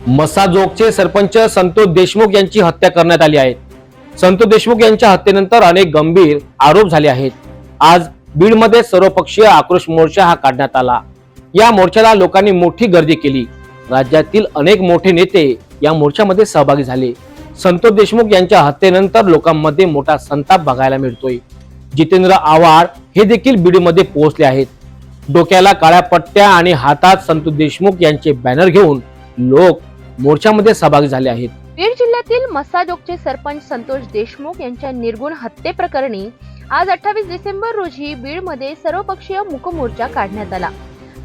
मसाजोगचे सरपंच संतोष देशमुख यांची हत्या करण्यात आली आहे। संतोष देशमुख यांच्या हत्येनंतर अनेक गंभीर आरोप झाले आहेत। आज बीडमध्ये सर्वपक्षीय आक्रोश मोर्चा हा काढण्यात आला। या मोर्चाला लोकांनी मोठी गर्दी केली। राज्यातील अनेक मोठे नेते या मोर्चामध्ये सहभागी झाले। संतोष देशमुख यांच्या हत्येनंतर लोकांमध्ये मोठा संताप बघायला मिळतोय। जितेंद्र आव्हाड हे देखील बीडमध्ये पोहोचले आहेत। डोक्याला काळ्या पट्ट्या आणि हातात संतोष देशमुख यांचे बॅनर घेऊन लोक मोर्चामध्ये सहभागी झाले आहेत। बीड जिल्ह्यातील मसाजोगचे सरपंच संतोष देशमुख यांच्या निर्गुण हत्येप्रकरणी आज 28 डिसेंबर रोजी बीडमध्ये सर्वपक्षीय मूक मोर्चा काढण्यात आला।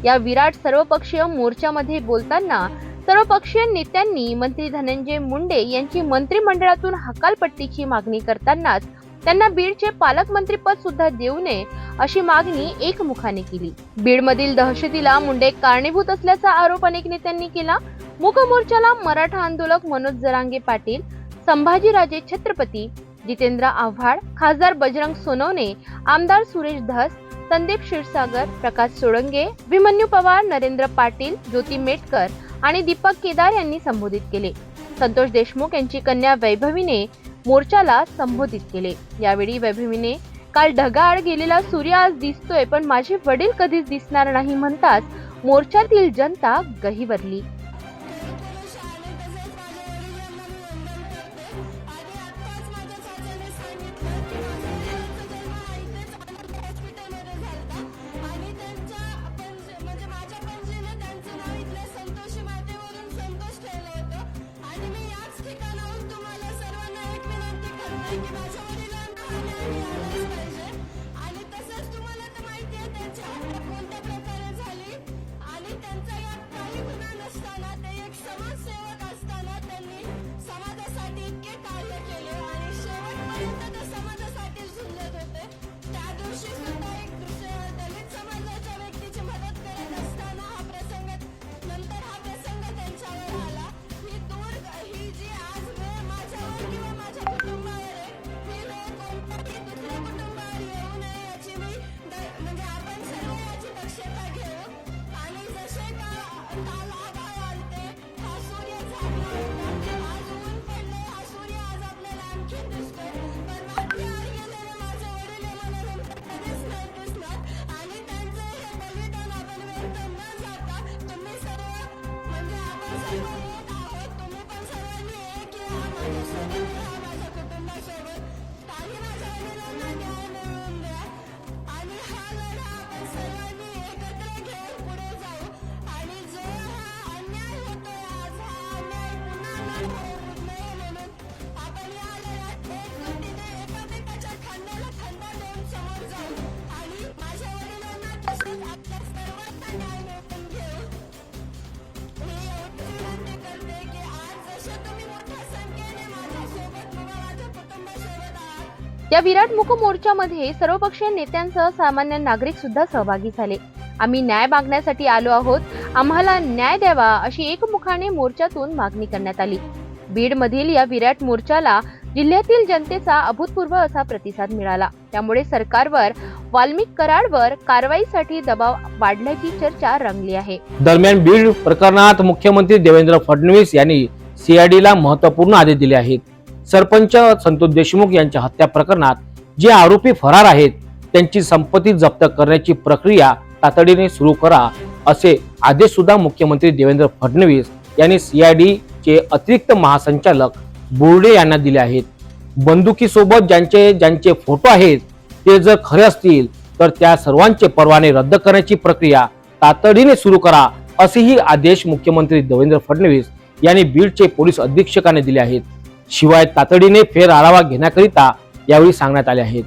या विराट सर्वपक्षीय मोर्चामध्ये बोलताना सर्वपक्षीय नेत्यांनी मंत्री धनंजय मुंडे यांची मंत्रिमंडळातून हकालपट्टीची मागणी करतानाच त्यांना बीडचे पालकमंत्रीपद सुद्धा देऊ नये अशी मागणी एकमुखाने केली। बीडमधील दहशतीला मुंडे कारणीभूत असल्याचा आरोप अनेक नेत्यांनी केला। मूक मोर्चाला मराठा आंदोलक मनोज जरांगे पाटील, संभाजीराजे छत्रपती, जितेंद्र आव्हाड, खासदार बजरंग सोनवणे, आमदार सुरेश धस, संदीप क्षीरसागर, प्रकाश सोळंके, अभिमन्यू पवार, नरेंद्र पाटील, ज्योती मेटकर आणि दीपक केदार यांनी संबोधित केले। संतोष देशमुख यांची कन्या वैभवीने मोर्चाला संबोधित केले। यावेळी वैभवीने काल ढगाळ गेलेला सूर्य आज दिसतोय पण माझे वडील कधीच दिसणार नाही म्हणताच मोर्चातील जनता गहिवरली। या विराट मूक मोर्चामध्ये सर्वपक्षीय नेत्यांसह सामान्य नागरिक सुद्धा सहभागी झाले। आम्ही न्याय मागण्यासाठी आलो आहोत, आम्हाला न्याय द्यावा अशी एकमुखाने मोर्चातून मागणी करण्यात आली। बीड मधील या विराट मोर्चाला जिल्ह्यातील जनतेचा अभूतपूर्व असा प्रतिसाद मिळाला। त्यामुळे सरकारवर वाल्मिक कराडवर कारवाईसाठी दबाव वाढल्याची चर्चा रंगली आहे। दरम्यान बीड प्रकरणात मुख्यमंत्री देवेंद्र फडणवीस यांनी सीआयडीला महत्त्वपूर्ण आदेश दिले आहेत। सरपंच संतोष देशमुख यांच्या हत्या प्रकरणात जे आरोपी फरार आहेत त्यांची संपत्ती जप्त करण्याची प्रक्रिया तातडीने सुरू करा असे आदेश सुद्धा मुख्यमंत्री देवेंद्र फडणवीस यांनी सीआयडी चे अतिरिक्त महासंचालक बोर्डे यांना दिले आहेत। बंदुकीसोबत ज्यांचे फोटो आहेत ते जर खरे असतील तर त्या सर्वांचे परवाने रद्द करण्याची प्रक्रिया तातडीने सुरू करा असेही आदेश मुख्यमंत्री देवेंद्र फडणवीस यांनी बीडचे पोलीस अधीक्षकांनी दिले आहेत। शिवाय तातडीने फेर आढावा घेण्याकरिता यावेळी सांगण्यात आले आहेत।